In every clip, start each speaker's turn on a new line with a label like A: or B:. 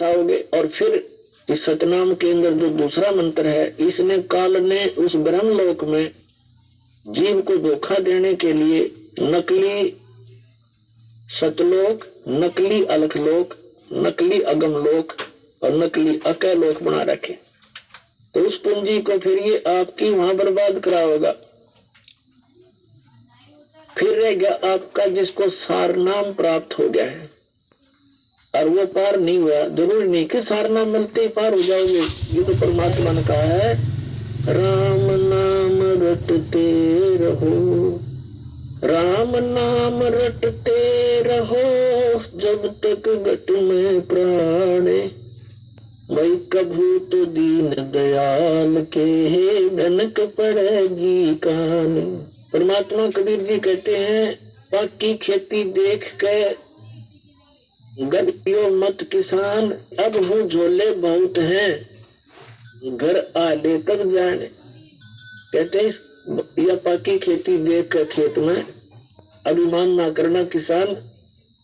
A: आओगे। और फिर इस सतनाम के अंदर जो दूसरा मंत्र है, इसने काल ने उस ब्रह्मलोक में जीव को धोखा देने के लिए नकली सतलोक, नकली अलखलोक, नकली अगमलोक और नकली अकलोक बना रखे। तो उस पूंजी को फिर ये आपकी वहां बर्बाद कराओगा। फिर रह गया आपका जिसको सार नाम प्राप्त हो गया है और वो पार नहीं हुआ। जरूरी नहीं कि सार नाम मिलते ही पार हो जाओगे। ये तो परमात्मा ने कहा है, राम नाम रटते रहो, राम नाम रटते रहो, जब तक घट में प्राण, वही कभू तो दीन दयाल के धनक पड़ेगी कान। परमात्मा कबीर जी कहते हैं, पाकी खेती देख के गलियो मत किसान, अब हूँ झोले बहुत हैं, घर आ ले तब जाने। कहते हैं यह पाकी खेती देख कर खेत में अभिमान ना करना किसान,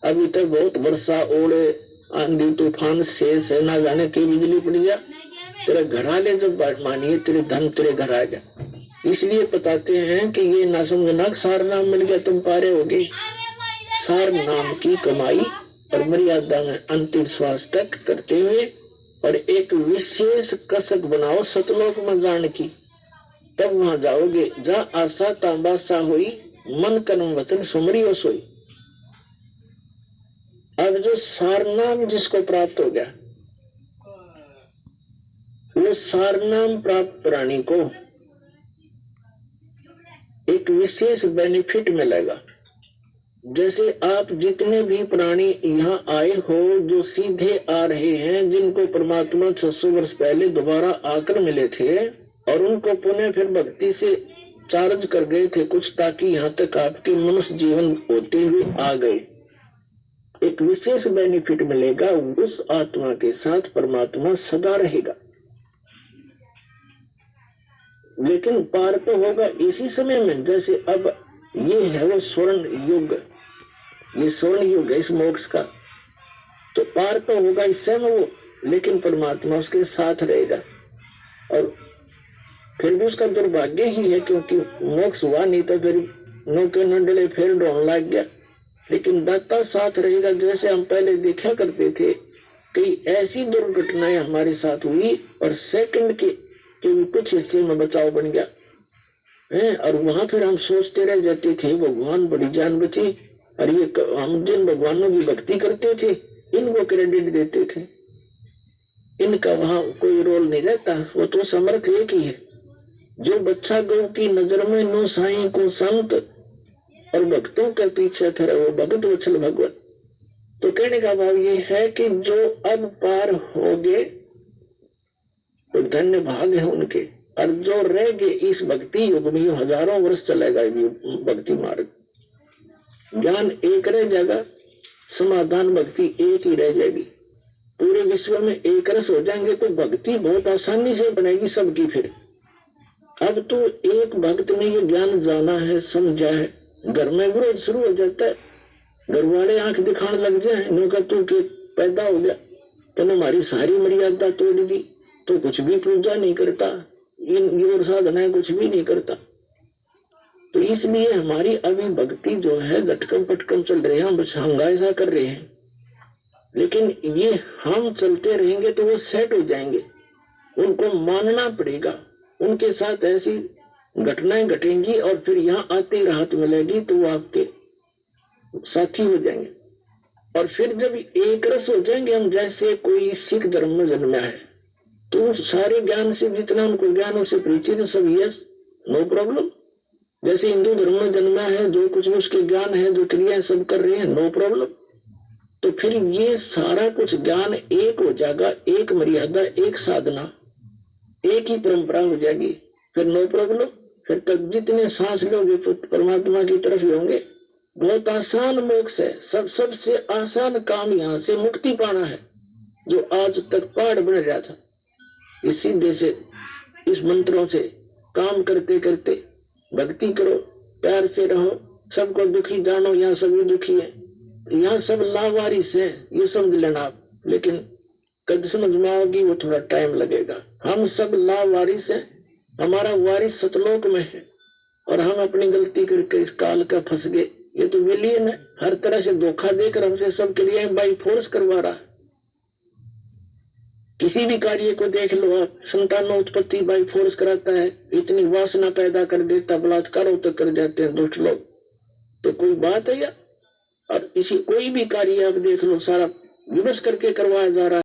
A: अभी तक बहुत वर्षा ओले आंधी तूफान शेष है, ना जाने की बिजली पड़ जा, तेरे घर आ ले जब मानिए तेरे धन तेरे घर आ जा। इसलिए बताते हैं कि ये ना समझना सार नाम मिल गया तुम पारे होगे। सार नाम की कमाई और मर्यादा में अंतिम श्वास तक करते हुए और एक विशेष कसक बनाओ सतलोक में जान की, तब वहां जाओगे जहाँ आशा तांबासा हुई, मन कर्म वचन सुमरियो सोई। अब जो सार नाम जिसको प्राप्त हो गया, वो सार नाम प्राप्त प्राणी को एक विशेष बेनिफिट मिलेगा। जैसे आप जितने भी प्राणी यहाँ आए हो जो सीधे आ रहे हैं, जिनको परमात्मा 600 वर्ष पहले दोबारा आकर मिले थे और उनको पुनः फिर भक्ति से चार्ज कर गए थे कुछ, ताकि यहाँ तक आपके मनुष्य जीवन होते हुए आ गए, एक विशेष बेनिफिट मिलेगा। उस आत्मा के साथ परमात्मा सदा रहेगा। लेकिन पार तो होगा इसी समय में। जैसे अब ये है वो स्वर्ण युग, ये स्वर्ण युग है इस मोक्ष का, तो पार तो होगा इस समय वो, लेकिन परमात्मा उसके साथ रहेगा। और फिर भी उसका दुर्भाग्य ही है, क्योंकि मोक्ष हुआ नहीं तो फिर नौके नंडले फिर ढोन लग गया। लेकिन दाता साथ रहेगा। जैसे हम पहले देखा करते थे, कई ऐसी दुर्घटनाएं हमारे साथ हुई और सेकंड के भी कुछ हिस्से में बचाव बन गया है, और वहां फिर हम सोचते रह जाते थे भगवान बड़ी जान बची। और ये हम जिन भगवानों की भक्ति करते थे इनको क्रेडिट देते थे, इनका वहां कोई रोल नहीं रहता। वो तो समर्थ एक ही है। जो बच्चा गौ की नजर में नो साईं को संत और भक्तों के पीछे फिर वो भगत वत्सल भगवत। तो कहने का भाव ये है कि जो अब पार हो गए तो धन्य भाग है उनके, और जो रह गए इस भक्ति युग में हजारों वर्ष चलेगा भक्ति मार्ग। ज्ञान एक रह जाएगा, समाधान भक्ति एक ही रह जाएगी। पूरे विश्व में एक रस हो जाएंगे तो भक्ति बहुत आसानी से बनेगी सबकी। फिर अब तो एक भक्त ने ये ज्ञान जाना है, समझा है, घर में विरोध शुरू हो जाता है। घर वाले आंख दिखाने लग जाए, नौकर तू के पैदा हो गया, तो हमारी सारी मर्यादा तोड़ दी, तो कुछ भी पूजा नहीं करता, इन साधना कुछ भी नहीं करता। तो इसलिए हमारी अभी भक्ति जो है झटकम पटकम चल रहे हैं, हम बस हंगाइसा कर रहे हैं। लेकिन ये हम चलते रहेंगे तो वो सेट हो जाएंगे। उनको मानना पड़ेगा, उनके साथ ऐसी घटनाएं घटेंगी और फिर यहाँ आते ही राहत मिलेगी, तो वो आपके साथी हो जाएंगे। और फिर जब एक रस हो जाएंगे हम, जैसे कोई सिख धर्म में जन्मा है तो सारे ज्ञान से जितना उनको ज्ञान से परिचित सब यस नो प्रॉब्लम। जैसे हिंदू धर्म में जन्मा है, जो कुछ उसके ज्ञान है, जो क्रिया सब कर रहे हैं, नो प्रॉब्लम। तो फिर ये सारा कुछ ज्ञान एक हो जाएगा, एक मर्यादा, एक साधना, एक ही परंपरा हो जाएगी, फिर नो प्रॉब्लम। फिर तक जितने सांस लोगे परमात्मा की तरफ ही होंगे। बहुत आसान मोक्ष है, सबसे आसान काम यहाँ से मुक्ति पाना है, जो आज तक पहाड़ बन रहा था। इस सीधे से इस मंत्रों से काम करते करते भक्ति करो, प्यार से रहो, सबको दुखी जानो, यहाँ सभी दुखी है, यहाँ सब लावारिस है, ये समझ लेना आप। लेकिन कद समझ में आओगी वो थोड़ा टाइम लगेगा। हम सब लावारिस हैं, हमारा वारिस सतलोक में है और हम अपनी गलती करके इस काल का फंस गए। ये तो विलियन है, हर तरह से धोखा देकर हमसे सबके लिए बाई फोर्स करवा रहा है। किसी भी कार्य को देख लो आप, संतानों उत्पत्ति बाई फोर्स कराता है, इतनी वासना पैदा कर देता, बलात्कारों तक कर जाते हैं दुष्ट लोग। तो कोई बात है या? और इसी कोई भी कार्य आप देख लो, सारा विवश करके करवाया जा रहा है।